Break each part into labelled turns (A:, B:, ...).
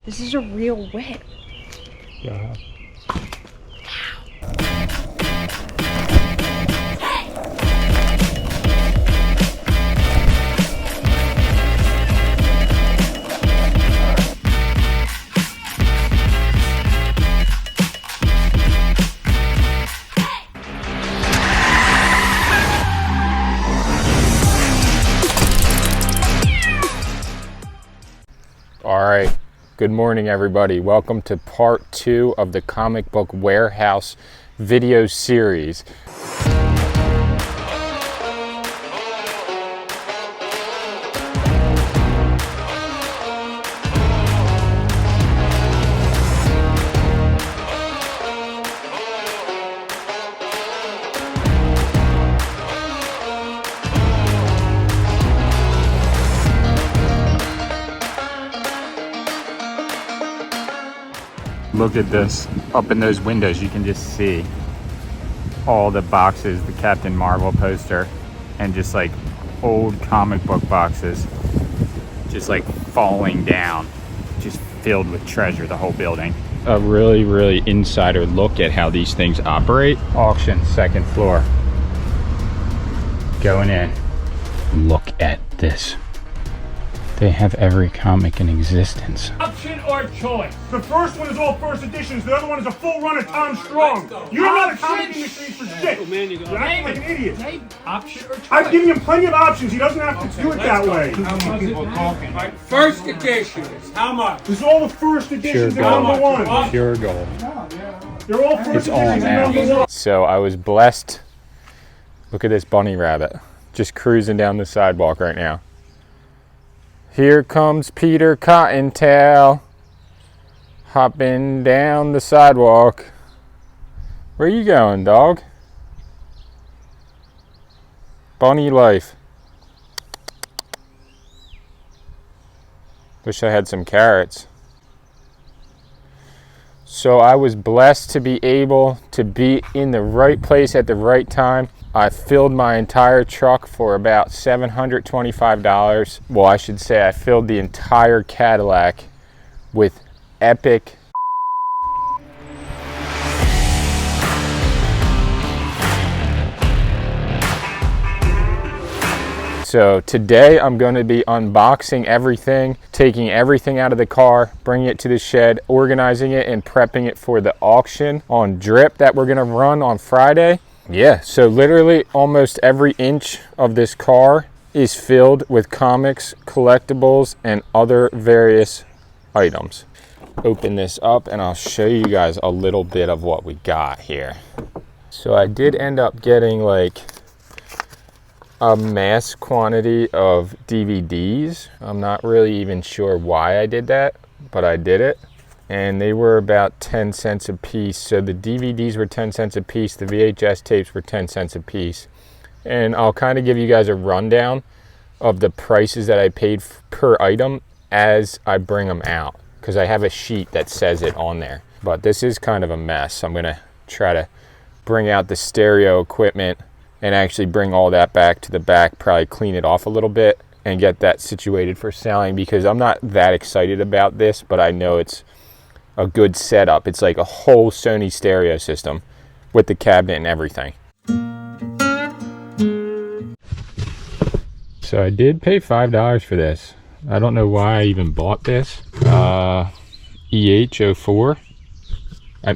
A: This is a real whip.
B: Yeah. All right, good morning everybody. Welcome to part 2 of the Comic Book Warehouse video series. Look at this. Up in those windows, you can just see all the boxes, the Captain Marvel poster, and just like old comic book boxes, just like falling down, just filled with treasure, the whole building. A really insider look at how these things operate. Auction, second floor. Going in. Look at this. They have every comic in existence.
C: Option or choice? The first one is all first editions. The other one is a full run of Tom Strong. You're not a comic industry for shit. You're acting like an idiot. Option or choice? I've given him plenty of options. He doesn't have to do it that way.
D: How much people talking? First editions. How much?
C: This is all the first editions. They're number one.
B: Pure gold.
C: They're all first
B: It's on
C: editions and number
B: now.
C: one.
B: So I was blessed. Look at this bunny rabbit. Just cruising down the sidewalk right now. Here comes Peter Cottontail, hopping down the sidewalk. Where you going, dog? Bunny life. Wish I had some carrots. So I was blessed to be able to be in the right place at the right time. I filled my entire truck for about $725. Well, I should say I filled the entire Cadillac with epic So today I'm going to be unboxing everything, taking everything out of the car, bringing it to the shed, organizing it and prepping it for the auction on Drip that we're going to run on Friday. Yeah, so literally almost every inch of this car is filled with comics, collectibles, and other various items. Open this up and I'll show you guys a little bit of what we got here. So I did end up getting like a mass quantity of DVDs. I'm not really even sure why I did that, but I did it. And they were about 10 cents a piece. So the DVDs were 10 cents a piece, the VHS tapes were 10 cents a piece. And I'll kind of give you guys a rundown of the prices that I paid per item as I bring them out, because I have a sheet that says it on there. But this is kind of a mess. I'm gonna try to bring out the stereo equipment and actually bring all that back to the back, probably clean it off a little bit and get that situated for selling, because I'm not that excited about this, but I know it's a good setup. It's like a whole Sony stereo system with the cabinet and everything. So I did pay $5 for this. I don't know why I even bought this. EH04.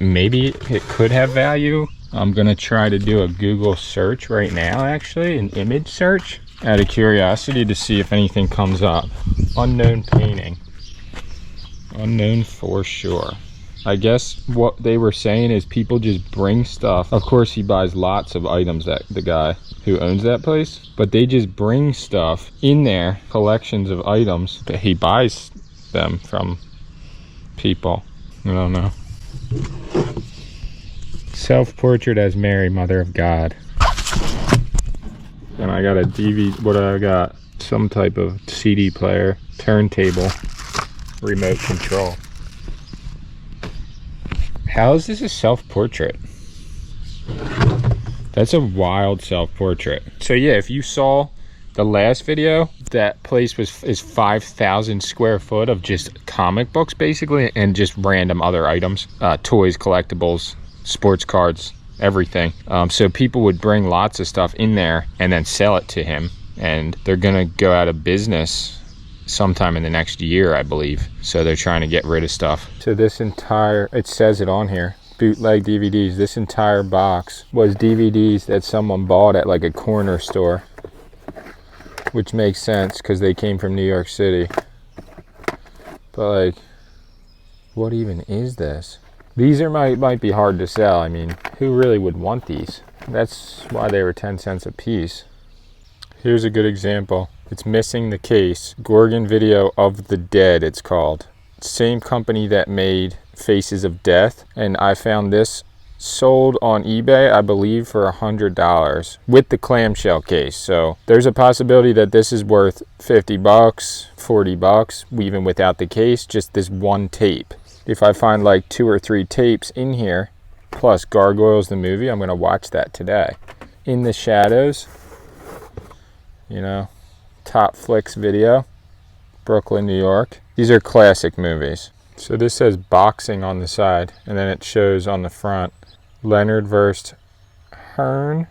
B: Maybe it could have value. I'm gonna try to do a Google search right now, actually, an image search, out of curiosity to see if anything comes up. Unknown painting. Unknown for sure. I guess what they were saying is people just bring stuff. Of course he buys lots of items, that the guy who owns that place, but they just bring stuff in there, collections of items that he buys them from people. I don't know. Self-portrait as Mary, Mother of God. And I got a DVD, what I got? Some type of CD player, turntable, remote control. How is this a self-portrait? That's a wild self-portrait. So yeah, if you saw the last video, that place is 5,000 square foot of just comic books basically, and just random other items, toys, collectibles, sports cards, everything. So people would bring lots of stuff in there and then sell it to him, and they're gonna go out of business sometime in the next year, I believe. So they're trying to get rid of stuff. So this entire, it says it on here, bootleg DVDs. This entire box was DVDs that someone bought at like a corner store, which makes sense because they came from New York City. But like, what even is this? These might be hard to sell. I mean, who really would want these? That's why they were 10 cents a piece. Here's a good example. It's missing the case. Gorgon Video of the Dead, it's called. Same company that made Faces of Death. And I found this sold on eBay, I believe, for $100 with the clamshell case. So there's a possibility that this is worth 50 bucks, 40 bucks, even without the case, just this one tape. If I find like 2 or 3 tapes in here, plus Gargoyles the movie, I'm gonna watch that today. In the Shadows, you know, Top Flicks Video, Brooklyn, New York. These are classic movies. So this says boxing on the side, and then it shows on the front Leonard versus Hearn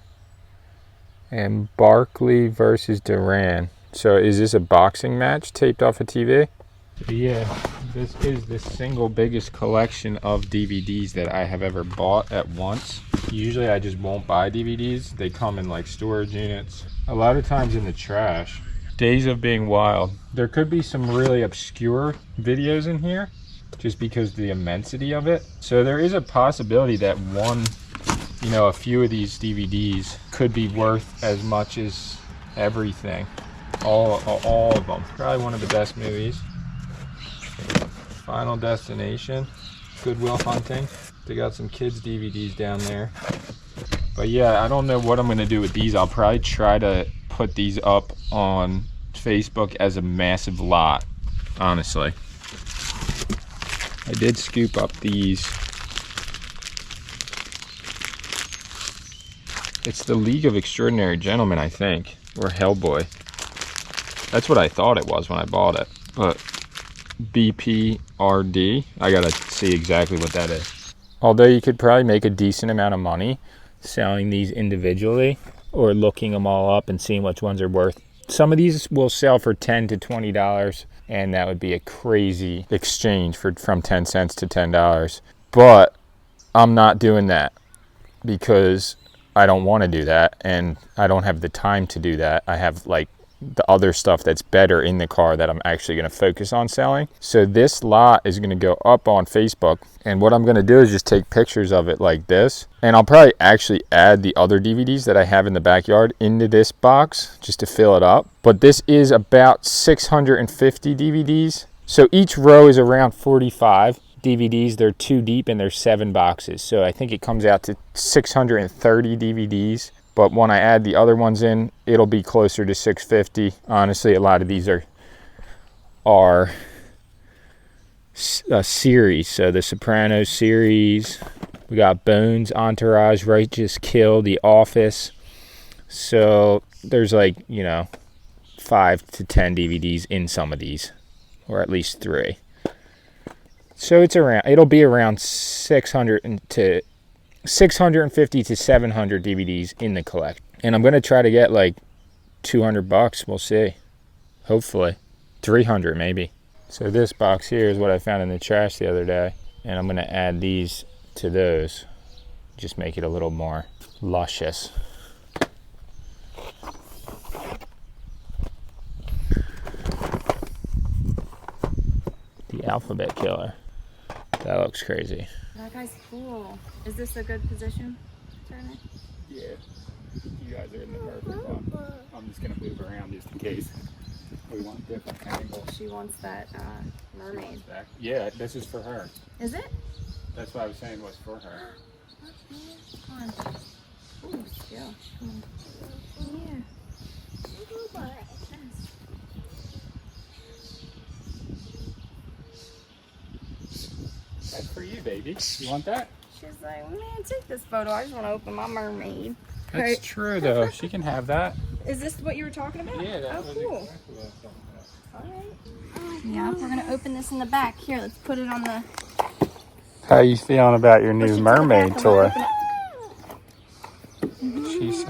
B: and Barkley versus Duran. So is this a boxing match taped off a TV? Yeah, this is the single biggest collection of DVDs that I have ever bought at once. Usually I just won't buy DVDs. They come in like storage units, a lot of times in the trash. Days of Being Wild. There could be some really obscure videos in here just because of the immensity of it. So there is a possibility that a few of these DVDs could be worth as much as everything. All of them. Probably one of the best movies. Final Destination, Good Will Hunting. They got some kids DVDs down there. But yeah, I don't know what I'm gonna do with these. I'll probably try to put these up on Facebook as a massive lot, honestly. I did scoop up these. It's the League of Extraordinary Gentlemen, I think, or Hellboy. That's what I thought it was when I bought it, but BPRD. I gotta see exactly what that is. Although you could probably make a decent amount of money selling these individually or looking them all up and seeing which ones are worth. Some of these will sell for $10 to $20, and that would be a crazy exchange from 10 cents to $10. But I'm not doing that because I don't want to do that, and I don't have the time to do that. I have like the other stuff that's better in the car that I'm actually going to focus on selling. So this lot is going to go up on Facebook, and what I'm going to do is just take pictures of it like this, and I'll probably actually add the other DVDs that I have in the backyard into this box just to fill it up. But this is about 650 DVDs, so each row is around 45 DVDs. They're 2 deep and there's 7 boxes, so I think it comes out to 630 DVDs. But when I add the other ones in, it'll be closer to 650. Honestly, a lot of these are a series. So the Sopranos series, we got Bones, Entourage, Righteous Kill, The Office. So there's 5 to 10 DVDs in some of these, or at least 3. So it'll be around 650 to 700 DVDs in the collection. And I'm going to try to get like 200 bucks. We'll see. Hopefully. 300 maybe. So this box here is what I found in the trash the other day. And I'm going to add these to those. Just make it a little more luscious. The Alphabet Killer. That looks crazy.
A: That guy's cool. Is this a good position, Turner?
B: Yeah, you guys are in the perfect one. I'm just gonna move around just in case. We want different angles.
A: She wants that mermaid.
B: Yeah, this is for her.
A: Is it?
B: That's what I was saying was for her.
A: Okay, come on. Ooh, still. Come on. Yeah.
B: That's for you, baby. You want that?
A: She's like, man, take this photo. I just want to open my mermaid.
B: That's true though. She can have that.
A: Is this what you were talking about?
B: Yeah, that
A: oh,
B: was
A: cool.
B: exactly what I was talking about.
A: Alright. Yeah, we're gonna open this in the back. Here, let's put it on the
B: How you feeling about your
A: push it
B: new
A: to the
B: mermaid
A: back and
B: toy?
A: open it.
B: She's...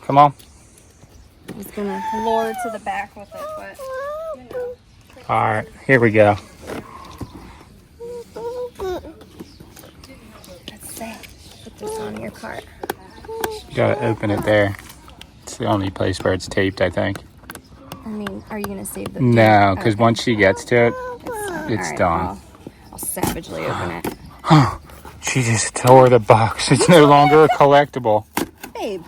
B: Come on.
A: I was gonna lure to the back with it, but you know.
B: All right, here we go.
A: Let's see. Put this on your cart.
B: You gotta open it there. It's the only place where it's taped, I think.
A: I mean, are you gonna save the?
B: No, because
A: Okay.
B: once she gets to it, it's
A: Alright,
B: done.
A: I'll savagely open it.
B: She just tore the box. It's no longer a collectible.
A: Babe.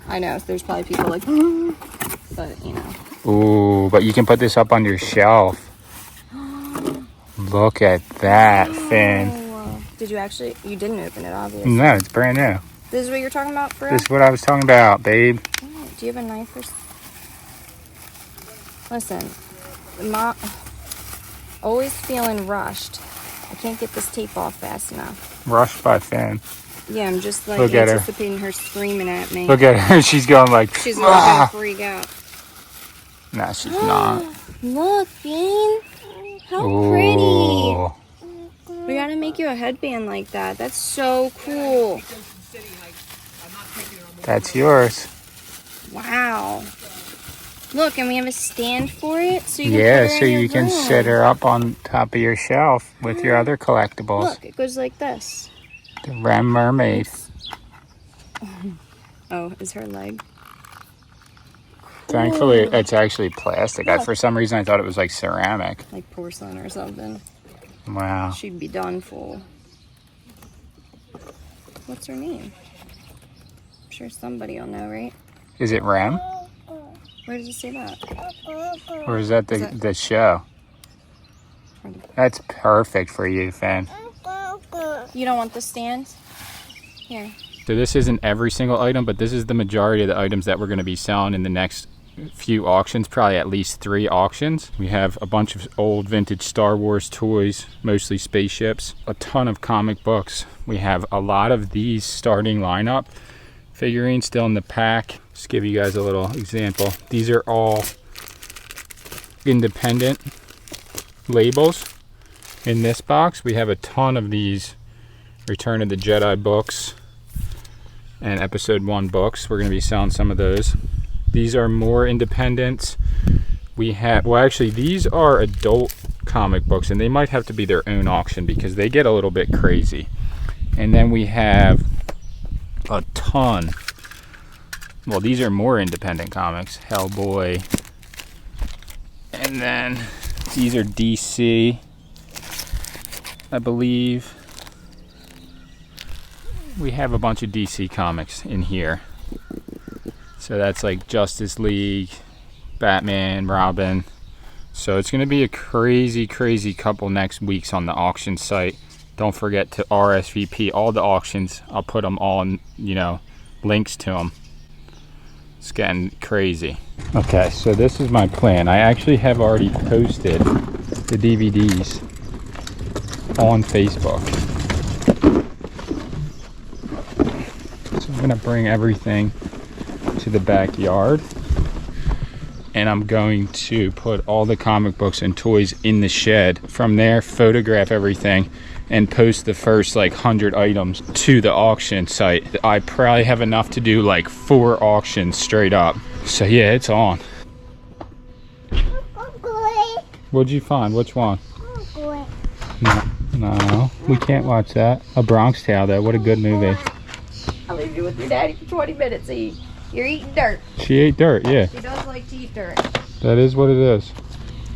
A: I know, there's probably people like, but you know.
B: Ooh, but you can put this up on your shelf. Look at that, Finn.
A: Oh, did you actually? You didn't open it, obviously.
B: No, it's brand new.
A: This is what you're talking about, for real?
B: This is what I was talking about, babe.
A: Oh, do you have a knife or? Listen, Mom, always feeling rushed. I can't get this tape off fast enough.
B: Rushed by Finn.
A: Yeah, I'm just like
B: Look at her.
A: anticipating her screaming at me.
B: Look at her. She's going like,
A: She's
B: "Ah."
A: gonna freak out.
B: Nah, she's not.
A: Look, Bean. How
B: Ooh.
A: pretty. We gotta make you a headband like that. That's so cool.
B: That's yours.
A: Wow. Look, and we have a stand for it, so you can
B: Yeah,
A: put her
B: so
A: in your
B: you can
A: room.
B: set her up on top of your shelf with your other collectibles.
A: Look, it goes like this.
B: The Rem Mermaid.
A: Oh, is her leg?
B: Thankfully, it's actually plastic. For some reason, I thought it was like ceramic.
A: Like porcelain or something.
B: Wow.
A: She'd be done for. What's her name? I'm sure somebody will know, right?
B: Is it Rem?
A: Where does it say that?
B: Or is that the show? That's perfect for you, Finn.
A: You don't want the stand? Here.
B: So this isn't every single item, but this is the majority of the items that we're going to be selling in the next few auctions, probably at least 3 auctions. We have a bunch of old vintage Star Wars toys, mostly spaceships, a ton of comic books. We have a lot of these starting lineup figurines still in the pack. Just give you guys a little example. These are all independent labels. In this box, we have a ton of these Return of the Jedi books and Episode 1 books. We're going to be selling some of those. These are more independent. We have, well, actually, these are adult comic books, and they might have to be their own auction because they get a little bit crazy. And then we have a ton. Well, these are more independent comics. Hellboy. And then these are DC, I believe. We have a bunch of DC comics in here. So that's like Justice League, Batman, Robin. So it's going to be a crazy couple next weeks on the auction site. Don't forget to RSVP all the auctions. I'll put them all in, links to them. It's getting crazy. Okay, so this is my plan. I actually have already posted the DVDs on Facebook. So I'm gonna bring everything to the backyard, and I'm going to put all the comic books and toys in the shed. From there, photograph everything and post the first 100 items to the auction site. I probably have enough to do 4 auctions straight up. So yeah, it's on. What'd you find? Which one? No, we can't watch that. A Bronx Tale though, what a good movie.
A: I'll leave you with your daddy for 20 minutes, E. You're eating dirt.
B: She ate dirt, yeah.
A: She does like to eat dirt.
B: That is what it is.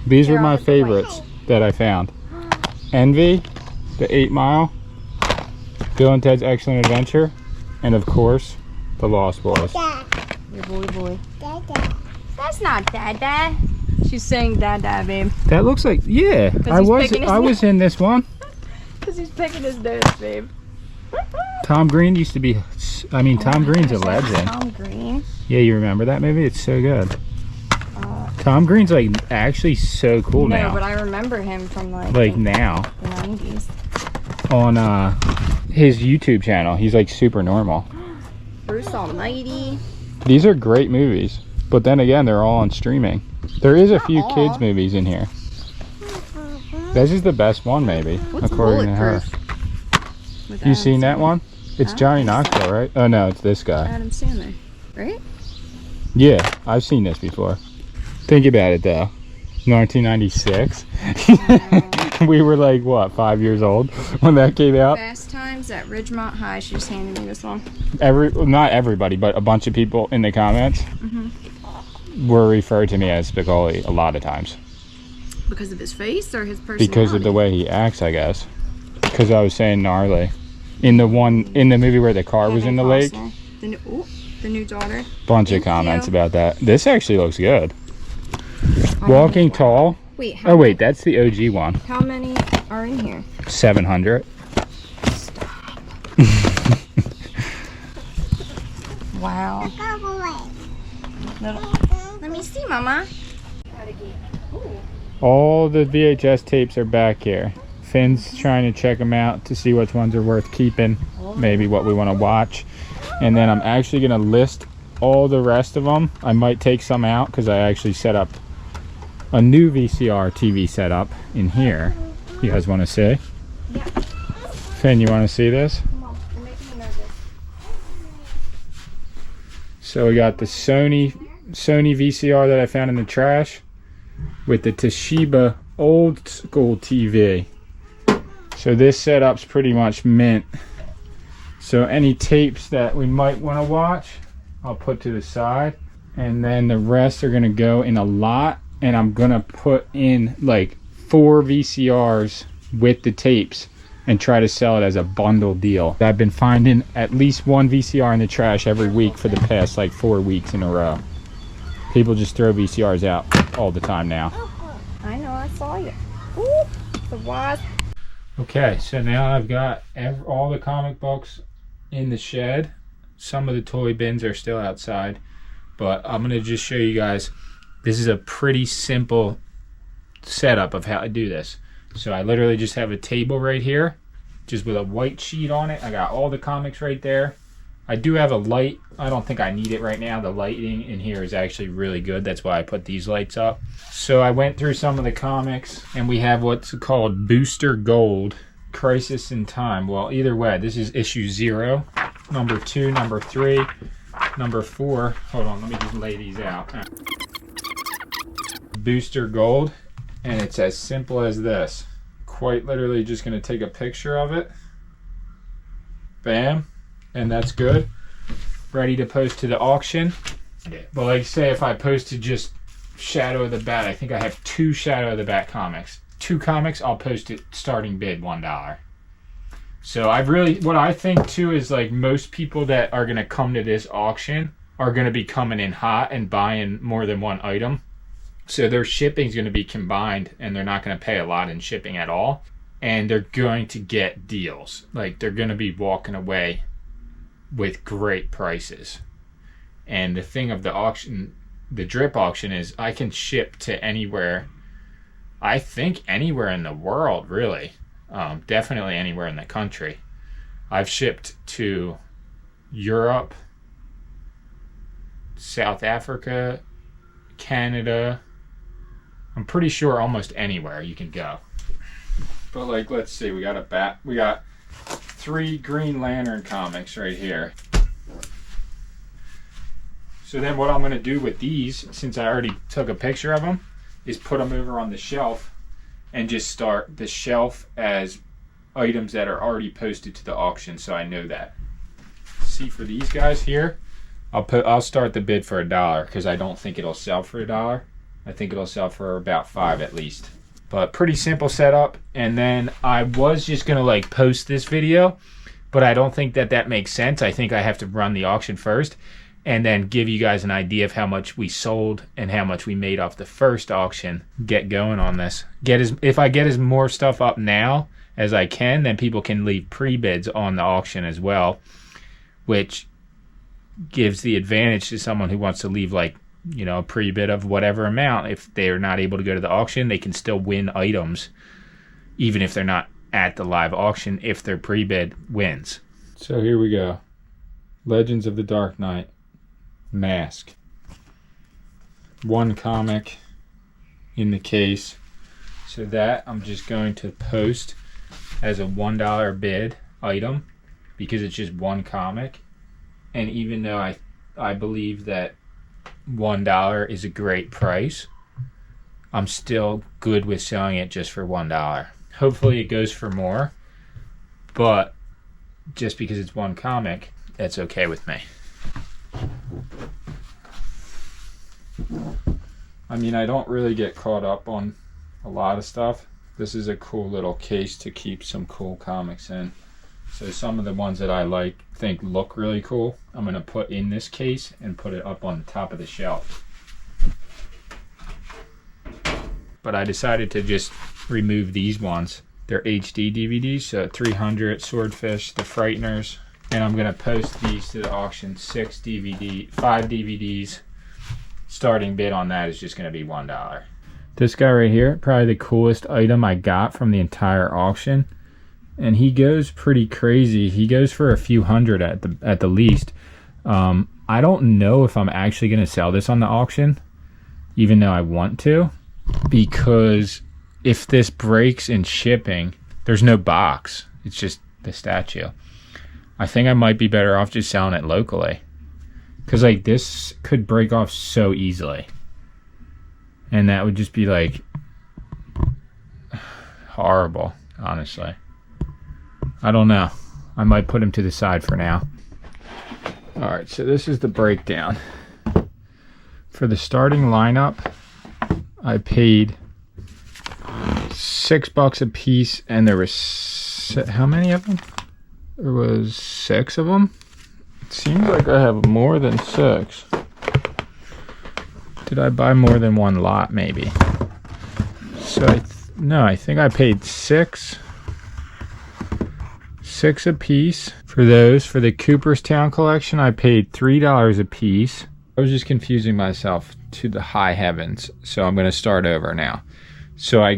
B: These are my favorites that I found. Envy, The 8 Mile, Bill and Ted's Excellent Adventure, and of course, The Lost Boys.
A: Your boy. Dada. That's not Dada. She's saying Dada, babe.
B: That looks like, yeah, I was in this one.
A: Because he's picking his nose, babe.
B: Tom Green used to be, Tom Green's a legend.
A: Tom Green.
B: Yeah, you remember that movie? It's so good. Tom Green's actually so cool now.
A: No, but I remember him from
B: now.
A: the 90s.
B: on his YouTube channel. He's like super normal.
A: Bruce Almighty.
B: These are great movies, but then again, they're all on streaming. There is a few
A: all.
B: kids movies in here. This is the best one, maybe,
A: What's
B: according to her.
A: Bulletproof? With
B: You
A: Adam
B: seen that
A: Sandler.
B: one? It's
A: I don't
B: Johnny
A: think so.
B: Knoxville, right? Oh no, it's this guy.
A: Adam Sandler, right?
B: Yeah, I've seen this before. Think about it though. 1996. We were like, what, 5 years old when that came out?
A: Fast Times at Ridgemont High. She just handed me this one.
B: Not everybody, but a bunch of people in the comments were referred to me as Spicoli a lot of times.
A: Because of his face or his personality?
B: Because of the way he acts, I guess. Because I was saying gnarly. In the movie where the car was in the lake,
A: The new daughter.
B: bunch of
A: Thank
B: comments
A: you.
B: about that. This actually looks good.
A: I
B: Walking
A: don't-
B: Tall.
A: Wait, how
B: Oh wait, that's the OG one.
A: How many are in here?
B: 700.
A: Wow. Let me see, Mama.
B: All the VHS tapes are back here. Finn's trying to check them out to see which ones are worth keeping, maybe what we want to watch. And then I'm actually going to list all the rest of them. I might take some out because I actually set up a new VCR TV setup in here. You guys want to see?
A: Yeah.
B: Finn, you want to see this?
A: Come on, you're making me nervous.
B: So we got the Sony VCR that I found in the trash with the Toshiba old school TV. So this setup's pretty much mint. So any tapes that we might want to watch, I'll put to the side. And then the rest are gonna go in a lot, and I'm gonna put in like 4 VCRs with the tapes and try to sell it as a bundle deal. I've been finding at least 1 VCR in the trash every week for the past like 4 weeks in a row. People just throw VCRs out all the time now.
A: I know, I saw you. Ooh, the wasp.
B: Okay, so now I've got all the comic books in the shed. Some of the toy bins are still outside, but I'm gonna just show you guys. This is a pretty simple setup of how to do this. So I literally just have a table right here, just with a white sheet on it. I got all the comics right there. I do have a light. I don't think I need it right now. The lighting in here is actually really good. That's why I put these lights up. So I went through some of the comics, and we have what's called Booster Gold, Crisis in Time. Well, either way, this is issue 0, number 2, number 3, number 4. Hold on, let me just lay these out. Booster Gold, and it's as simple as this. Quite literally just going to take a picture of it. Bam. And that's good. Ready to post to the auction. But like say if I posted just Shadow of the Bat, I think I have 2 Shadow of the Bat comics. 2 comics, I'll post it starting bid $1. So what I think too is like most people that are gonna come to this auction are gonna be coming in hot and buying more than 1 item. So their shipping's gonna be combined, and they're not gonna pay a lot in shipping at all. And they're going to get deals. Like they're gonna be walking away with great prices. And the thing of the auction, the drip auction, is I can ship to anywhere. I think anywhere in the world, really. Definitely anywhere in the country. I've shipped to Europe, South Africa, Canada. I'm pretty sure almost anywhere you can go. But like, let's see, we got 3 Green Lantern comics right here. So then what I'm going to do with these, since I already took a picture of them, is put them over on the shelf and just start the shelf as items that are already posted to the auction, so I know that. See, for these guys here, I'll start the bid for $1 because I don't think it'll sell for $1. I think it'll sell for about $5 at least. But pretty simple setup. And then I was just gonna like post this video, but I don't think that makes sense. I think I have to run the auction first and then give you guys an idea of how much we sold and how much we made off the first auction. Get going on this. If I get as more stuff up now as I can, then people can leave pre-bids on the auction as well, which gives the advantage to someone who wants to leave like, you know, a pre-bid of whatever amount. If they're not able to go to the auction, they can still win items, even if they're not at the live auction if they're pre-bid wins. So here we go. Legends of the Dark Knight mask. One comic in the case. So that I'm just going to post as a $1 bid item because it's just one comic. And even though I believe that $1 is a great price, I'm still good with selling it just for $1. Hopefully it goes for more, but just because it's one comic, that's okay with me. I mean, I don't really get caught up on a lot of stuff. This is a cool little case to keep some cool comics in. So some of the ones that I think look really cool, I'm going to put in this case and put it up on the top of the shelf. But I decided to just remove these ones. They're HD DVDs, so 300, Swordfish, The Frighteners. And I'm going to post these to the auction, 5 DVDs. Starting bid on that is just going to be $1. This guy right here, probably the coolest item I got from the entire auction. And he goes pretty crazy. He goes for a few hundred at the least. I don't know if I'm actually going to sell this on the auction, even though I want to, because if this breaks in shipping, there's no box. It's just the statue. I think I might be better off just selling it locally, because like this could break off so easily, and that would just be like horrible, honestly. I don't know. I might put him to the side for now. Alright, so this is the breakdown. For the starting lineup, I paid $6 a piece, and there was how many of them? There was 6 of them. It seems like I have more than 6. Did I buy more than one lot, maybe? So no, I think I paid 6 a piece for those. For the Cooperstown collection, I paid $3 a piece. I was just confusing myself to the high heavens, so I'm going to start over now. So I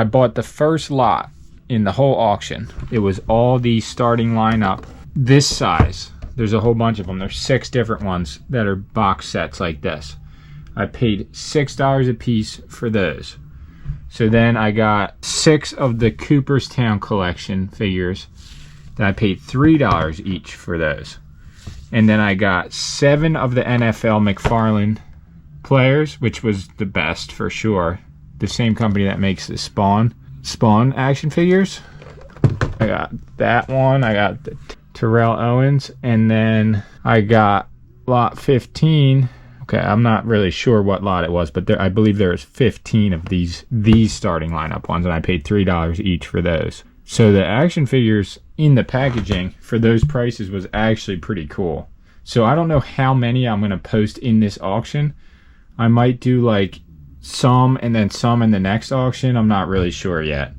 B: bought the first lot in the whole auction. It was all the starting lineup this size. There's a whole bunch of them. There's 6 different ones that are box sets like this. I paid $6 a piece for those. So then I got 6 of the Cooperstown collection figures that I paid $3 each for those. And then I got 7 of the NFL McFarlane players, which was the best for sure. The same company that makes the Spawn action figures. I got that one. I got the Terrell Owens. And then I got lot 15. Okay, I'm not really sure what lot it was, but I believe there was 15 of these starting lineup ones, and I paid $3 each for those. So the action figures in the packaging for those prices was actually pretty cool. So I don't know how many I'm going to post in this auction. I might do like some and then some in the next auction. I'm not really sure yet.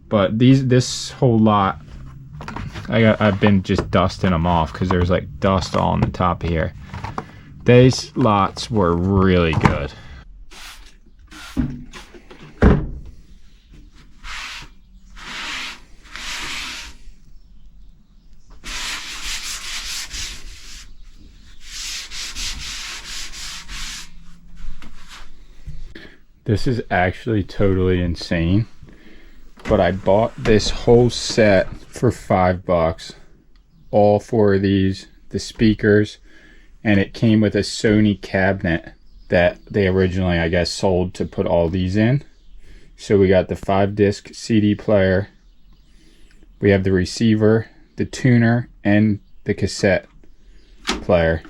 B: But this whole lot, I've been just dusting them off because there's like dust all on the top of here. These lots were really good. This is actually totally insane, but I bought this whole set for $5. All 4 of these, the speakers, and it came with a Sony cabinet that they originally, I guess, sold to put all these in. So we got the 5-disc CD player, we have the receiver, the tuner, and the cassette player.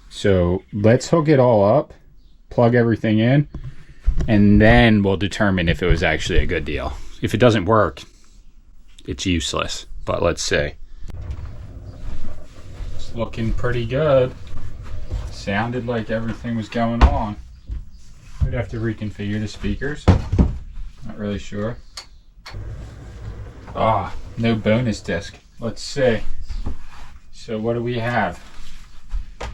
B: So let's hook it all up, plug everything in, and then we'll determine if it was actually a good deal. If it doesn't work, it's useless, but let's see. It's looking pretty good. Sounded like everything was going on. We'd have to reconfigure the speakers. Not really sure. No bonus disc. Let's see. So what do we have?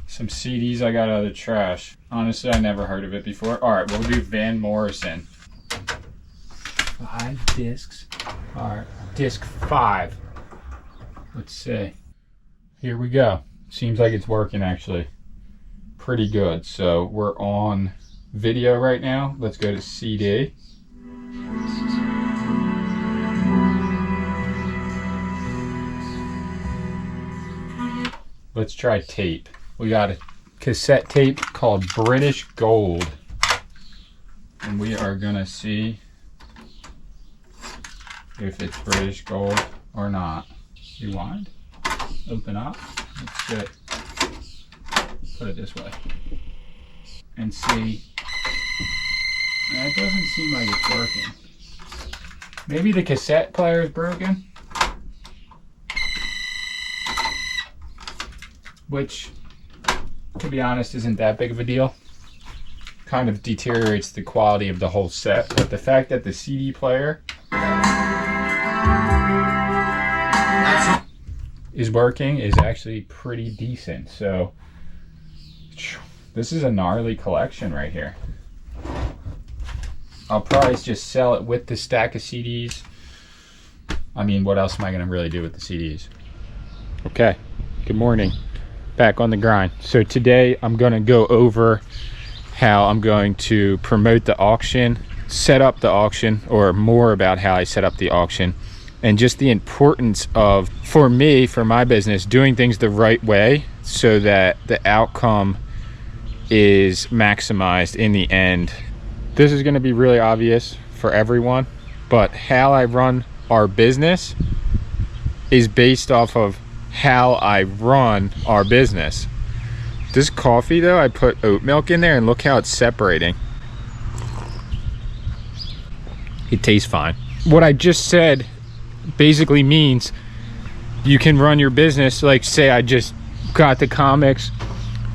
B: Some CDs I got out of the trash. Honestly, I never heard of it before. Alright, we'll do Van Morrison. 5 discs. All right, disc 5. Let's see. Here we go. Seems like it's working actually. Pretty good. So we're on video right now. Let's go to CD. Let's try tape. We got a cassette tape called British Gold. And we are gonna see if it's British Gold or not. Rewind. Open up. Let's see. Put it this way. And see. That doesn't seem like it's working. Maybe the cassette player is broken. Which, to be honest, isn't that big of a deal. Kind of deteriorates the quality of the whole set. But the fact that the CD player is working is actually pretty decent. So this is a gnarly collection right here. I'll probably just sell it with the stack of CDs. I mean, what else am I going to really do with the CDs? Okay, good morning. Back on the grind. So today I'm going to go over how I'm going to promote the auction, set up the auction, or more about how I set up the auction, and just the importance of, for me, for my business, doing things the right way so that the outcome is maximized in the end. This is going to be really obvious for everyone, but how I run our business is based off of how I run our business. This coffee though, I put oat milk in there and look how it's separating. It tastes fine. What I just said basically means you can run your business like, say I just got the comics,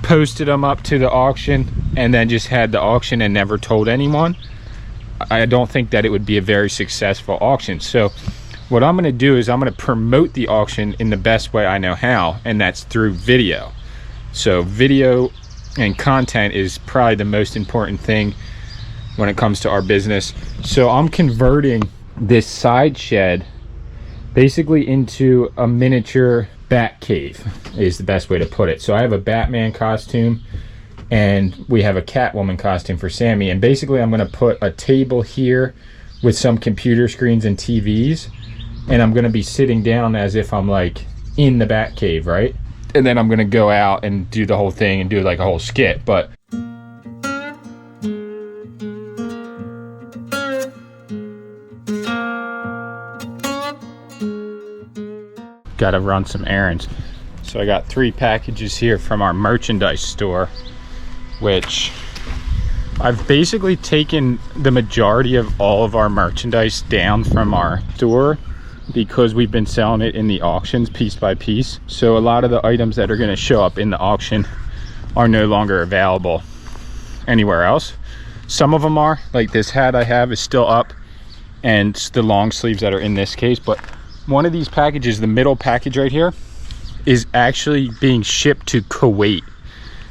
B: posted them up to the auction, and then just had the auction and never told anyone. I don't think that it would be a very successful auction. So what I'm going to do is I'm going to promote the auction in the best way I know how, and that's through video. So video and content is probably the most important thing when it comes to our business. So I'm converting this side shed basically into a miniature bat cave is the best way to put it. So I have a Batman costume and we have a Catwoman costume for Sammy, and basically I'm going to put a table here with some computer screens and TVs, and I'm going to be sitting down as if I'm like in the bat cave, right? And then I'm going to go out and do the whole thing and do like a whole skit. But gotta run some errands. So I got 3 packages here from our merchandise store, which I've basically taken the majority of all of our merchandise down from our store because we've been selling it in the auctions piece by piece. So a lot of the items that are going to show up in the auction are no longer available anywhere else. Some of them are, like this hat I have is still up, and the long sleeves that are in this case. But one of these packages, the middle package right here, is actually being shipped to Kuwait,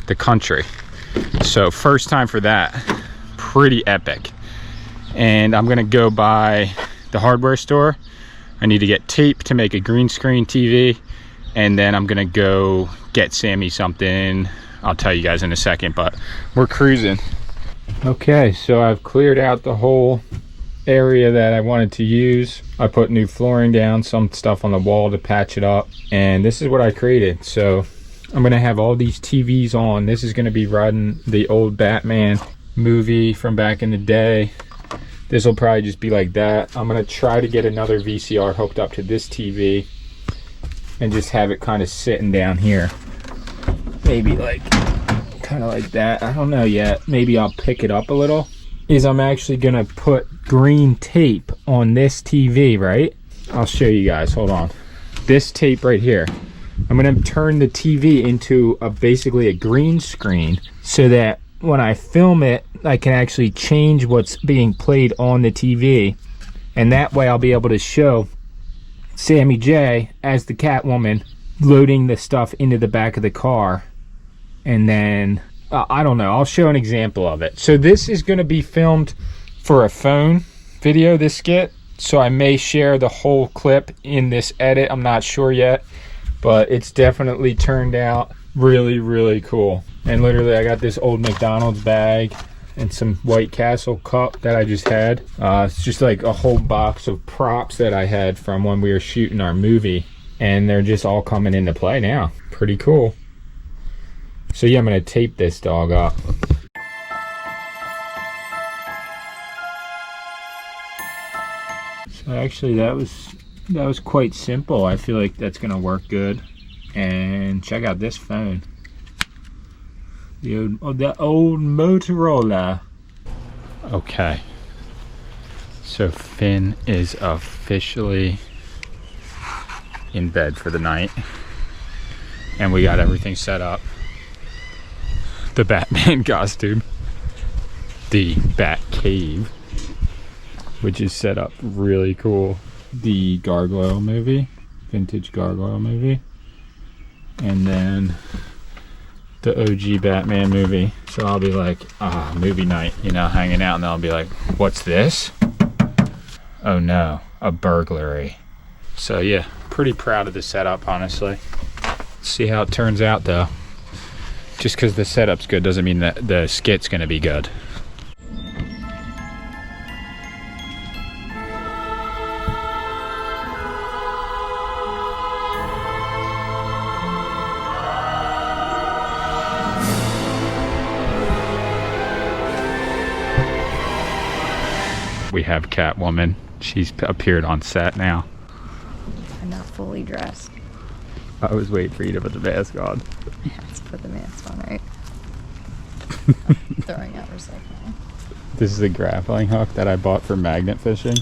B: the country. So first time for that. Pretty epic. And I'm gonna go by the hardware store. I need to get tape to make a green screen TV, and then I'm gonna go get Sammy something. I'll tell you guys in a second, but we're cruising. Okay, so I've cleared out the whole area that I wanted to use. I put new flooring down, some stuff on the wall to patch it up, and this is what I created. So I'm gonna have all these TVs on. This is gonna be running the old Batman movie from back in the day. This will probably just be like that. I'm gonna try to get another VCR hooked up to this TV and just have it kind of sitting down here. Maybe like kind of like that. I don't know yet. Maybe I'll pick it up a little. I'm actually gonna put green tape on this TV, right? I'll show you guys, hold on. This tape right here, I'm gonna turn the TV into basically a green screen so that when I film it, I can actually change what's being played on the TV, and that way I'll be able to show Sammy J as the Catwoman loading the stuff into the back of the car, and then I don't know, I'll show an example of it. So this is going to be filmed for a phone video, this skit, so I may share the whole clip in this edit. I'm not sure yet, but it's definitely turned out really, really cool. And literally I got this old McDonald's bag and some White Castle cup that I just had. It's just like a whole box of props that I had from when we were shooting our movie, and they're just all coming into play now. Pretty cool. So yeah, I'm gonna tape this dog up. So actually that was quite simple. I feel like that's gonna work good. And check out this phone. The old Motorola. Okay. So Finn is officially in bed for the night. And we got everything set up. The Batman costume. The Bat Cave, which is set up really cool. The Gargoyle movie. Vintage Gargoyle movie. And then the OG Batman movie. So I'll be like, movie night, you know, hanging out, and they'll be like, what's this? Oh no, a burglary. So yeah, pretty proud of the setup, honestly. See how it turns out though. Just because the setup's good doesn't mean that the skit's gonna be good. We have Catwoman. She's appeared on set now.
A: I'm not fully dressed.
B: I was waiting for you to put the mask on.
A: Let's put the mask on, right? Throwing out recycling.
B: This is a grappling hook that I bought for magnet fishing,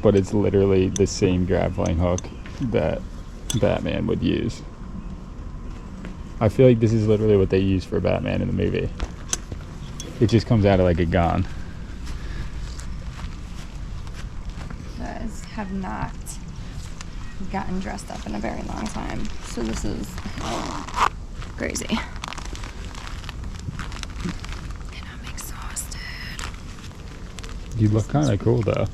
B: but it's literally the same grappling hook that Batman would use. I feel like this is literally what they use for Batman in the movie. It just comes out of like a gun.
A: Guys have not gotten dressed up in a very long time, so this is crazy. And I'm exhausted.
B: You look kind of cool though.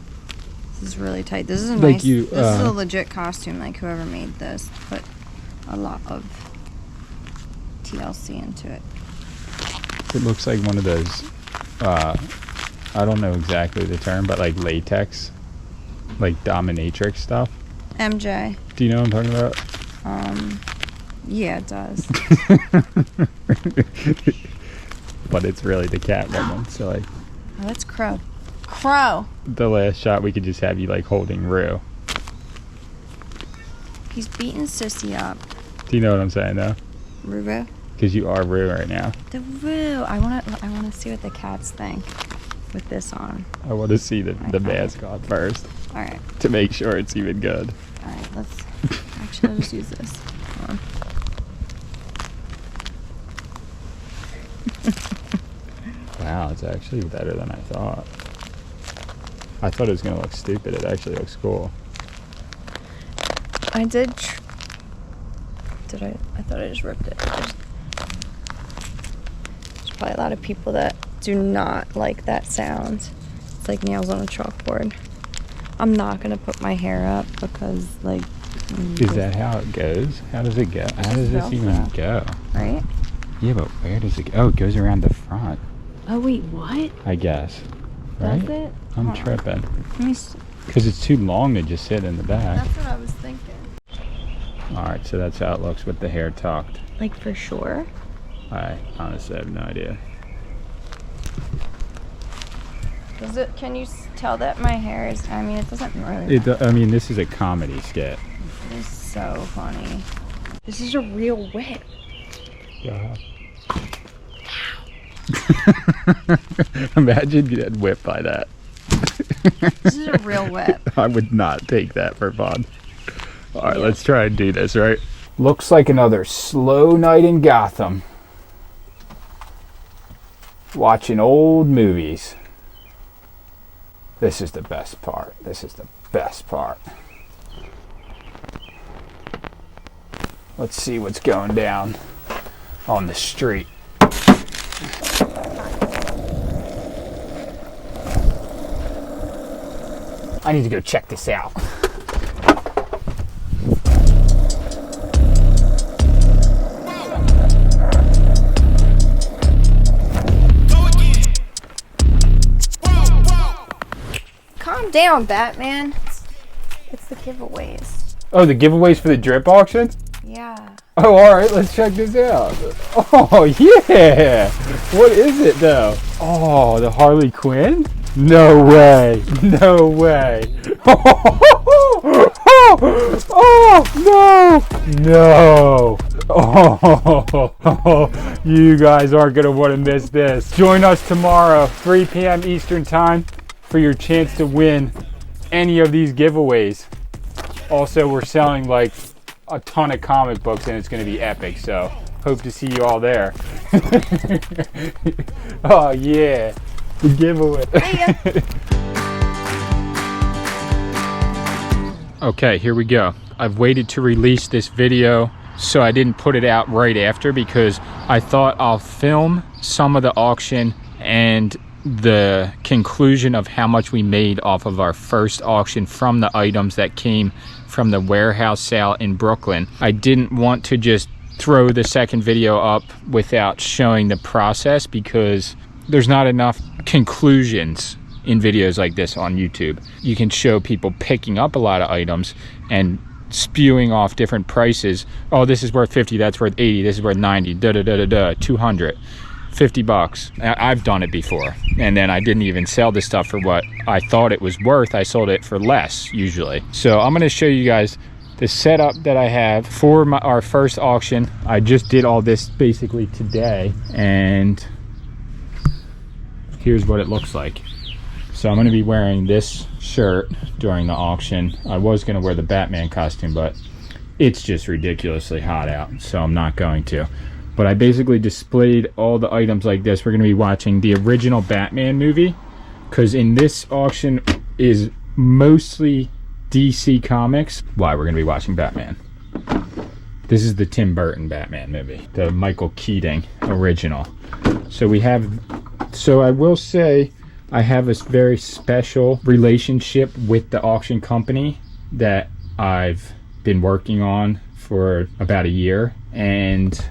A: This is really tight. This is a
B: Like
A: nice.
B: you,
A: this is a legit costume. Like whoever made this put a lot of TLC into it.
B: It looks like one of those, I don't know exactly the term, but like latex, like dominatrix stuff.
A: MJ.
B: Do you know what I'm talking about?
A: Yeah, it does.
B: But it's really the Catwoman, so like.
A: Oh, that's Crow. Crow!
B: The last shot we could just have you like holding Rue.
A: He's beating Sissy up.
B: Do you know what I'm saying though?
A: Rue?
B: Because you are Rue right now.
A: The Rue. I wanna see what the cats think with this on.
B: I want to see the mask on first
A: Alright.
B: to make sure it's even good.
A: Alright, let's actually I'll just use this. Hold on.
B: Wow, it's actually better than I thought. I thought it was going to look stupid. It actually looks cool.
A: I did I thought I just ripped it. There's probably a lot of people that do not like that sound. It's like nails on a chalkboard. I'm not gonna put my hair up because like
B: Is that how it goes? How does it go? How does this even go?
A: right?
B: Yeah, but where does it go? Oh, it goes around the front,
A: Oh wait, what?
B: I guess. Right?
A: Does it?
B: I'm
A: Hold on.
B: tripping.
A: Let me see.
B: Because it's too long to just sit in the back.
A: That's what I was thinking.
B: Alright, so that's how it looks with the hair tucked.
A: Like for sure?
B: I honestly have no idea.
A: Does it? Can you tell that my hair is? I mean, it doesn't really.
B: I mean, this is a comedy skit.
A: It is so funny. This is a real whip.
B: Yeah. Imagine getting whipped by that.
A: This is a real whip.
B: I would not take that for fun. Alright, let's try and do this, right? Looks like another slow night in Gotham. Watching old movies. This is the best part. This is the best part. Let's see what's going down on the street. I need to go check this out.
A: Calm down, Batman. It's the giveaways.
B: Oh, the giveaways for the drip auction?
A: Yeah.
B: Oh, all right, let's check this out. Oh, yeah. What is it, though? Oh, the Harley Quinn? No way. No way. Oh, no. No. Oh, you guys aren't going to want to miss this. Join us tomorrow, 3 p.m. Eastern Time, for your chance to win any of these giveaways. Also, we're selling like a ton of comic books and it's going to be epic, so hope to see you all there. Oh yeah, the giveaway. Okay, here we go. I've waited to release this video, so I didn't put it out right after because I thought I'll film some of the auction and the conclusion of how much we made off of our first auction from the items that came from the warehouse sale in Brooklyn. I didn't want to just throw the second video up without showing the process because there's not enough conclusions in videos like this on YouTube. You can show people picking up a lot of items and spewing off different prices. Oh, this is worth 50, that's worth 80, this is worth 90, 200. $50. I've done it before, and then I didn't even sell this stuff for what I thought it was worth. I sold it for less usually. So I'm going to show you guys the setup that I have for our first auction. I just did all this basically today, and here's what it looks like. So I'm going to be wearing this shirt during the auction. I was going to wear the Batman costume, but it's just ridiculously hot out, so I'm not going to. But I basically displayed all the items like this. We're going to be watching the original Batman movie, because in this auction is mostly DC Comics. Why we're going to be watching Batman. This is the Tim Burton Batman movie, the Michael Keaton original. So I will say I have a very special relationship with the auction company that I've been working on for about a year, and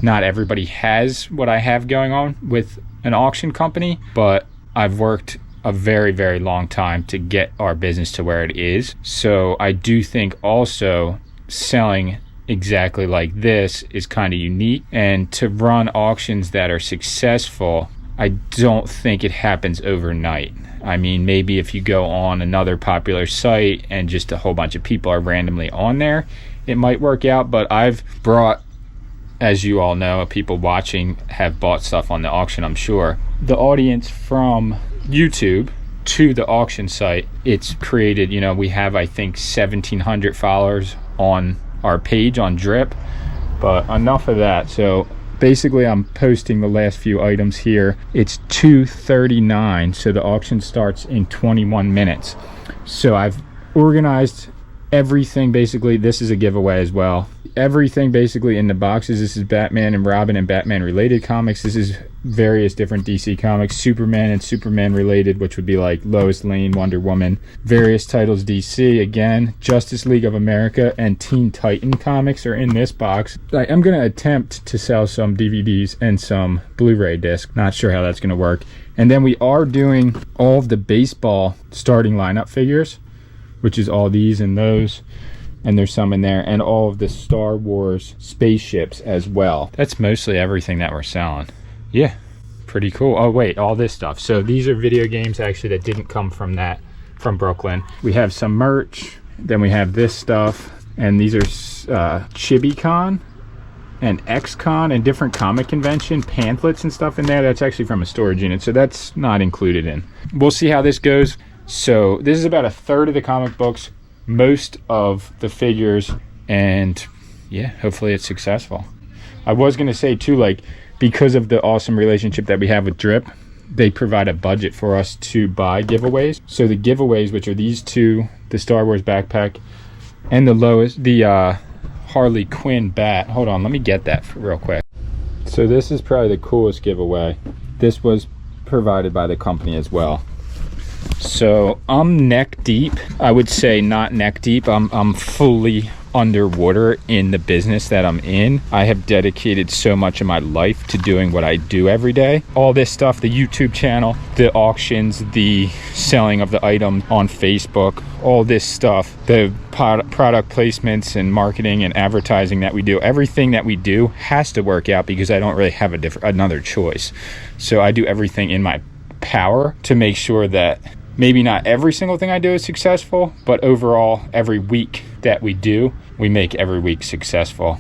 B: not everybody has what I have going on with an auction company, but I've worked a very, very long time to get our business to where it is. So I do think also selling exactly like this is kind of unique, and to run auctions that are successful, I don't think it happens overnight. I mean, maybe if you go on another popular site and just a whole bunch of people are randomly on there, it might work out. But I've brought, as you all know, people watching have bought stuff on the auction, I'm sure. The audience from YouTube to the auction site, it's created, you know, we have, I think, 1,700 followers on our page on Drip, but enough of that. So basically I'm posting the last few items here. It's 2:39, so the auction starts in 21 minutes. So I've organized everything. Basically, this is a giveaway as well. Everything basically in the boxes. This is Batman and Robin and Batman related comics. This is various different DC comics, Superman and Superman related, which would be like Lois Lane, Wonder Woman. Various titles DC, again, Justice League of America and Teen Titan comics are in this box. I am going to attempt to sell some DVDs and some Blu-ray discs. Not sure how that's going to work. And then we are doing all of the baseball starting lineup figures, which is all these and those, and there's some in there, and all of the Star Wars spaceships as well. That's mostly everything that we're selling. Yeah, pretty cool. Oh wait, all this stuff. So these are video games actually that didn't come from Brooklyn. We have some merch, then we have this stuff, and these are ChibiCon and XCon and different comic convention pamphlets and stuff in there. That's actually from a storage unit, so that's not included in. We'll see how this goes. So this is about a third of the comic books, most of the figures, and yeah, hopefully it's successful. I was going to say too, like, because of the awesome relationship that we have with Drip, they provide a budget for us to buy giveaways. So the giveaways, which are these two, the Star Wars backpack and the Harley Quinn bat. Hold on, let me get that real quick. So this is probably the coolest giveaway. This was provided by the company as well. So I'm neck deep. I would say not neck deep. I'm fully underwater in the business that I'm in. I have dedicated so much of my life to doing what I do every day. All this stuff, the YouTube channel, the auctions, the selling of the item on Facebook, all this stuff, the product placements and marketing and advertising that we do, everything that we do has to work out because I don't really have another choice. So I do everything in my power to make sure that maybe not every single thing I do is successful, but overall, every week that we do, we make every week successful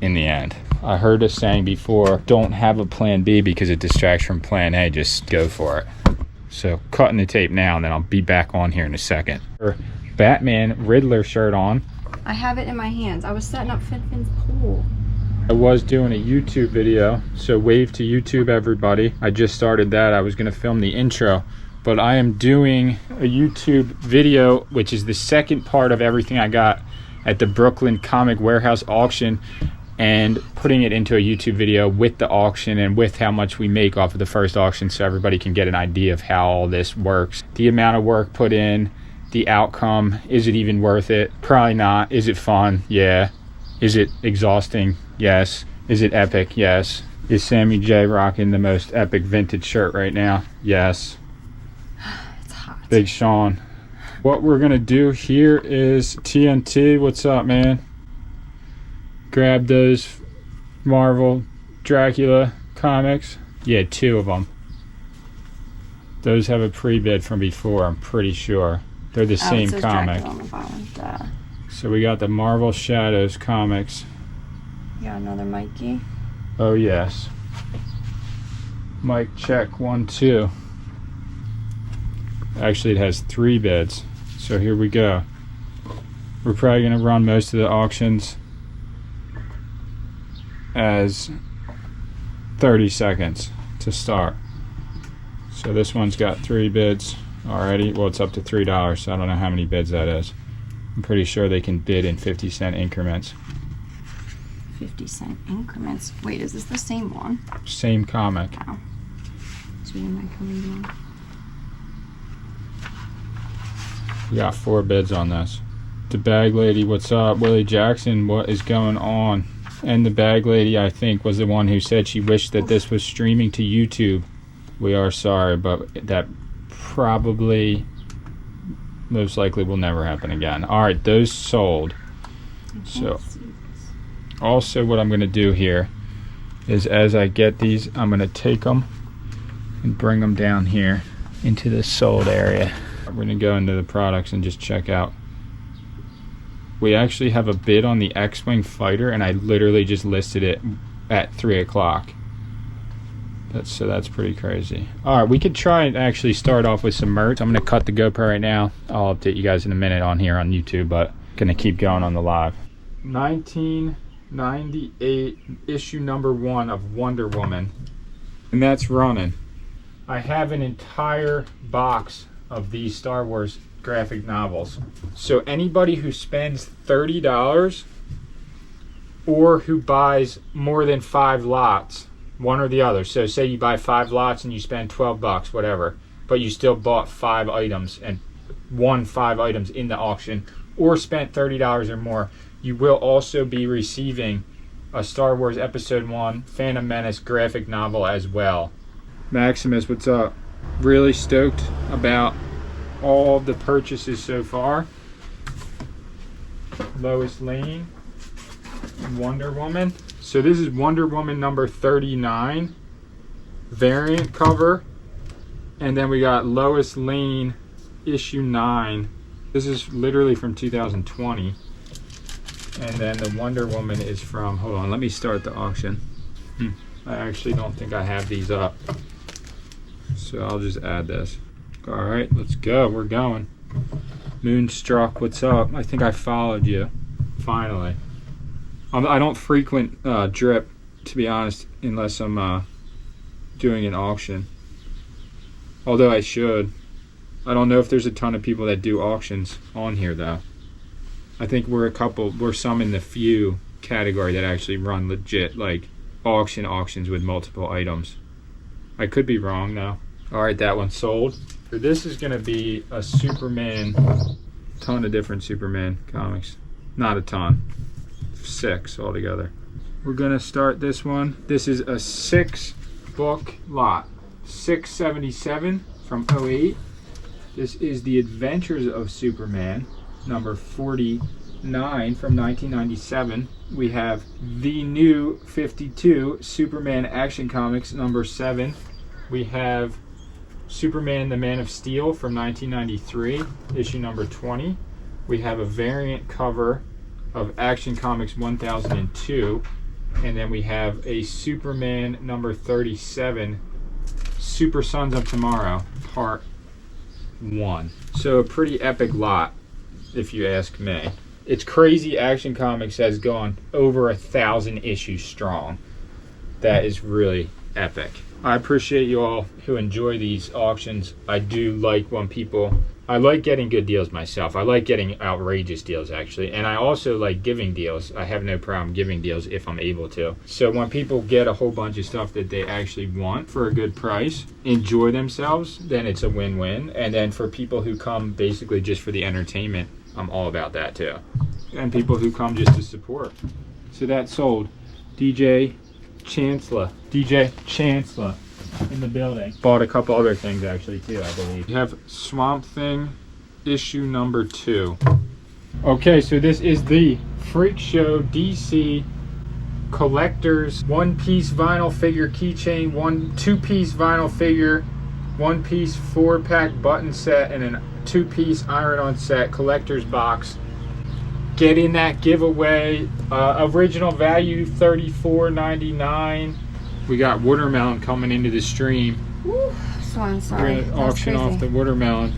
B: in the end. I heard a saying before, don't have a plan B because it distracts from plan A, just go for it. So cutting the tape now, and then I'll be back on here in a second. Batman Riddler shirt on.
A: I have it in my hands. I was setting up Finfin's pool.
B: I was doing a YouTube video, so wave to YouTube, everybody. I just started that. I was gonna film the intro, but I am doing a YouTube video, which is the second part of everything I got at the Brooklyn Comic Warehouse auction, and putting it into a YouTube video with the auction and with how much we make off of the first auction, so everybody can get an idea of how all this works. The amount of work put in, the outcome, is it even worth it? Probably not. Is it fun? Yeah. Is it exhausting? Yes. Is it epic? Yes. Is Sammy J rocking the most epic vintage shirt right now? Yes.
A: It's hot.
B: Big Sean. What we're gonna do here is TNT. What's up, man? Grab those Marvel Dracula comics. Yeah, 2 of them. Those have a pre-bid from before, I'm pretty sure. They're the same
A: it says
B: comic.
A: Dracula on the bottom. Duh.
B: So we got the Marvel Shadows comics.
A: You got another Mikey?
B: Oh yes. Mic check 1 2. Actually, it has 3 bids. So here we go. We're probably gonna run most of the auctions as 30 seconds to start. So this one's got 3 bids already. Well, it's up to $3, so I don't know how many bids that is. I'm pretty sure they can bid in 50-cent increments.
A: 50-cent increments. Wait, is this the same one?
B: Same comic.
A: Wow. So you might come in one.
B: We got 4 bids on this. The Bag Lady, what's up? Willie Jackson, what is going on? And the Bag Lady, I think, was the one who said she wished that this was streaming to YouTube. We are sorry, but that probably, most likely, will never happen again. All right, those sold. So, also what I'm going to do here is as I get these, I'm going to take them and bring them down here into the sold area. We're going to go into the products and just check out. We actually have a bid on the X-Wing fighter, and I literally just listed it at 3 o'clock. So that's pretty crazy. All right, we could try and actually start off with some merch. I'm going to cut the GoPro right now. I'll update you guys in a minute on here on YouTube, but going to keep going on the live. 1998 issue number 1 of Wonder Woman, and that's running. I have an entire box of these Star Wars graphic novels. So anybody who spends $30 or who buys more than 5 lots, one or the other. So say you buy 5 lots and you spend $12, whatever, but you still bought 5 items and won 5 items in the auction, or spent $30 or more, you will also be receiving a Star Wars Episode 1 Phantom Menace graphic novel as well. Maximus, what's up? Really stoked about all of the purchases so far. Lois Lane, Wonder Woman. So this is Wonder Woman number 39, variant cover. And then we got Lois Lane issue 9. This is literally from 2020. And then the Wonder Woman is from, hold on, let me start the auction. I actually don't think I have these up. So I'll just add this. All right, let's go. We're going. Moonstruck, what's up? I think I followed you. Finally. I don't frequent Drip, to be honest, unless I'm doing an auction. Although I should. I don't know if there's a ton of people that do auctions on here, though. I think we're some in the few category that actually run legit, like, auctions with multiple items. I could be wrong, though. All right, that one's sold. So this is gonna be a Superman, ton of different Superman comics. Not a ton, 6 altogether. We're gonna start this one. This is a 6-book lot. 677 from 08. This is The Adventures of Superman, number 49 from 1997. We have The New 52, Superman Action Comics, number 7. We have Superman the Man of Steel from 1993, issue number 20. We have a variant cover of Action Comics 1002. And then we have a Superman number 37, Super Sons of Tomorrow, part 1. So a pretty epic lot, if you ask me. It's crazy. Action Comics has gone over 1,000 issues strong. That is really epic. I appreciate you all who enjoy these auctions. I do like when people... I like getting good deals myself. I like getting outrageous deals, actually. And I also like giving deals. I have no problem giving deals if I'm able to. So when people get a whole bunch of stuff that they actually want for a good price, enjoy themselves, then it's a win-win. And then for people who come basically just for the entertainment, I'm all about that too. And people who come just to support. So that sold. DJ Chancellor in the building. Bought a couple other things actually too, I believe. We have Swamp Thing issue number 2. Okay, so this is the Freak Show DC collectors 1-piece vinyl figure keychain, 2-piece vinyl figure, 1-piece 4-pack button set, and a 2-piece iron-on set collector's box. Get in that giveaway. Original value $34.99. We got watermelon coming into the stream.
A: Woo, so I'm sorry.
B: We're gonna auction off the watermelon.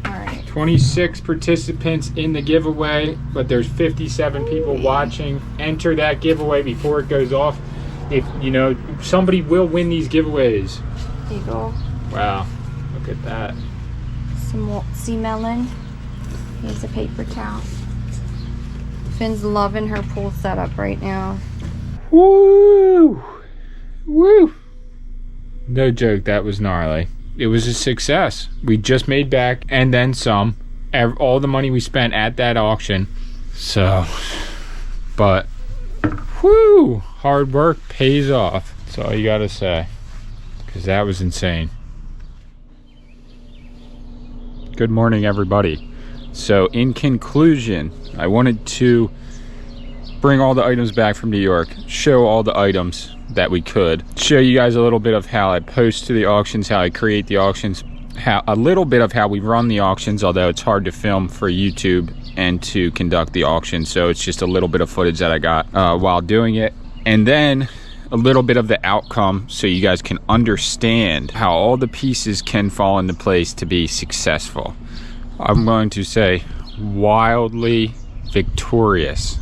A: All right.
B: 26 participants in the giveaway, but there's 57 people watching. Enter that giveaway before it goes off. If you know, somebody will win these giveaways.
A: There you go.
B: Wow, look at that.
A: Some sea melon. Here's a paper towel. Finn's loving her pool setup right now.
B: Woo! Woo! No joke, that was gnarly. It was a success. We just made back and then some. All the money we spent at that auction. So, but, whoo! Hard work pays off. That's all you gotta say. Because that was insane. Good morning, everybody. So, in conclusion, I wanted to bring all the items back from New York, show all the items that we could, show you guys a little bit of how I post to the auctions, how I create the auctions, a little bit of how we run the auctions, although it's hard to film for YouTube and to conduct the auction, so it's just a little bit of footage that I got while doing it, and then a little bit of the outcome so you guys can understand how all the pieces can fall into place to be successful. I'm going to say wildly victorious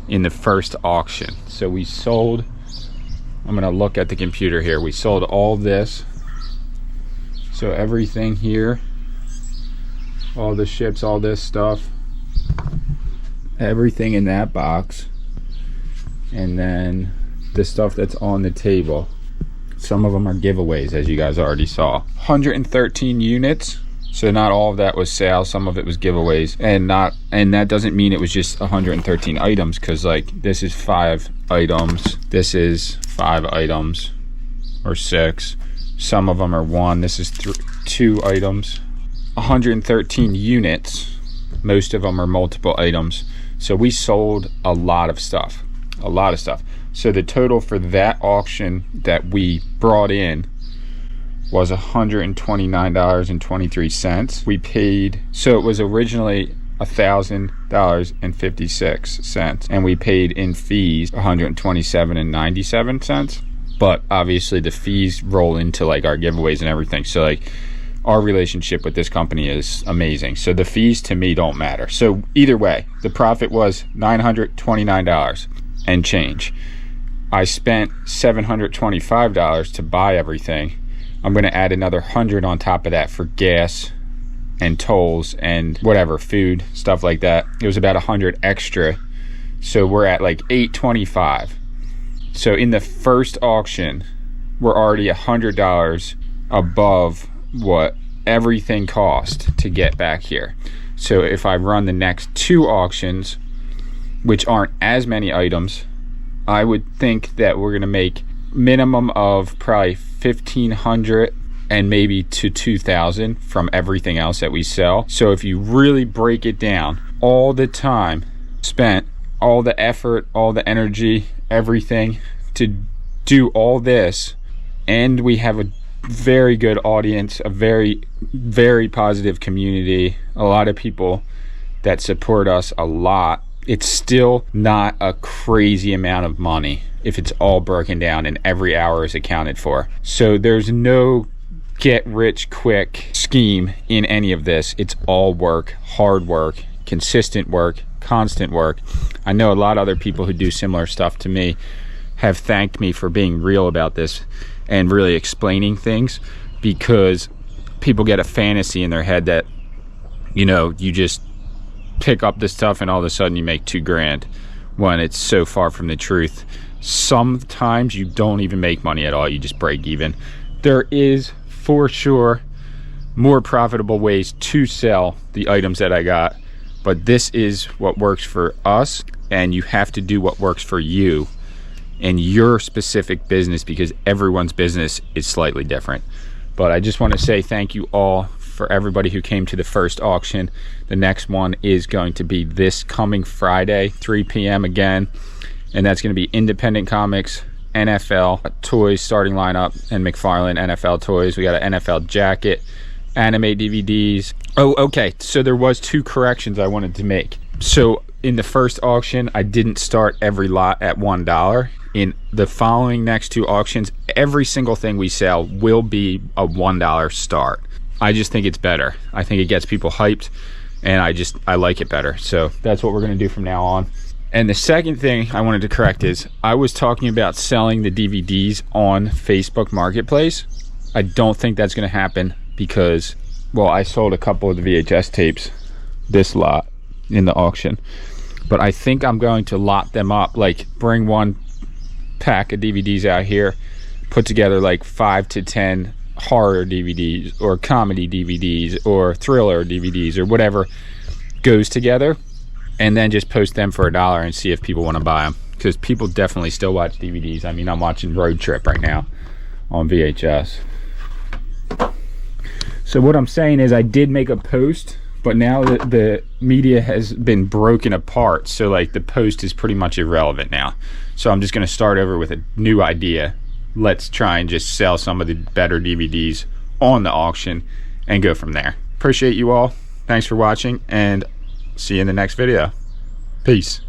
B: in the first auction. So we sold, I'm gonna look at the computer here, we sold all this, so everything here, all the ships, all this stuff, everything in that box, and then the stuff that's on the table. Some of them are giveaways, as you guys already saw. 113 units. So not all of that was sales, some of it was giveaways, and that doesn't mean it was just 113 items, because like this is 5 items, this is 5 items, or 6. Some of them are 1. This is 2 items. 113 units. Most of them are multiple items. So we sold a lot of stuff, So the total for that auction that we brought in was $129.23. We paid, so it was originally $1,000.56, and we paid in fees $127.97. But obviously the fees roll into like our giveaways and everything. So like our relationship with this company is amazing. So the fees to me don't matter. So either way, the profit was $929 and change. I spent $725 to buy everything. I'm going to add another $100 on top of that for gas and tolls and whatever, food, stuff like that. It was about $100 extra. So we're at like $825. So in the first auction, we're already $100 above what everything cost to get back here. So if I run the next 2 auctions, which aren't as many items, I would think that we're gonna make minimum of probably 1,500 and maybe to 2,000 from everything else that we sell. So if you really break it down, all the time spent, all the effort, all the energy, everything to do all this, and we have a very good audience, a very, very positive community, a lot of people that support us a lot, it's still not a crazy amount of money if it's all broken down and every hour is accounted for. So there's no get rich quick scheme in any of this. It's all work, hard work, consistent work, constant work. I know a lot of other people who do similar stuff to me have thanked me for being real about this and really explaining things, because people get a fantasy in their head that, you know, you just pick up this stuff and all of a sudden you make $2,000, when it's so far from the truth. Sometimes you don't even make money at all, you just break even. There is for sure more profitable ways to sell the items that I got, but this is what works for us, and you have to do what works for you in your specific business, because everyone's business is slightly different. But I just want to say thank you all for everybody who came to the first auction. The next one is going to be this coming Friday, 3 p.m. again, and that's going to be Independent Comics, NFL toys starting lineup, and McFarlane NFL toys. We got an NFL jacket, anime DVDs. Oh, okay, so there was 2 corrections I wanted to make. So in the first auction, I didn't start every lot at $1. In the following next 2 auctions, every single thing we sell will be a $1 start. I just think it's better. I think it gets people hyped, and I like it better. So that's what we're gonna do from now on. And the second thing I wanted to correct is, I was talking about selling the DVDs on Facebook Marketplace. I don't think that's gonna happen because, well, I sold a couple of the VHS tapes, this lot, in the auction. But I think I'm going to lot them up, like bring one pack of DVDs out here, put together like 5 to 10 horror DVDs or comedy DVDs or thriller DVDs or whatever goes together, and then just post them for $1 and see if people want to buy them, because people definitely still watch DVDs. I mean, I'm watching Road Trip right now on VHS. So what I'm saying is, I did make a post, but now the media has been broken apart, so like the post is pretty much irrelevant now. So I'm just going to start over with a new idea. Let's try and just sell some of the better DVDs on the auction and go from there. Appreciate you all. Thanks for watching, and see you in the next video. Peace.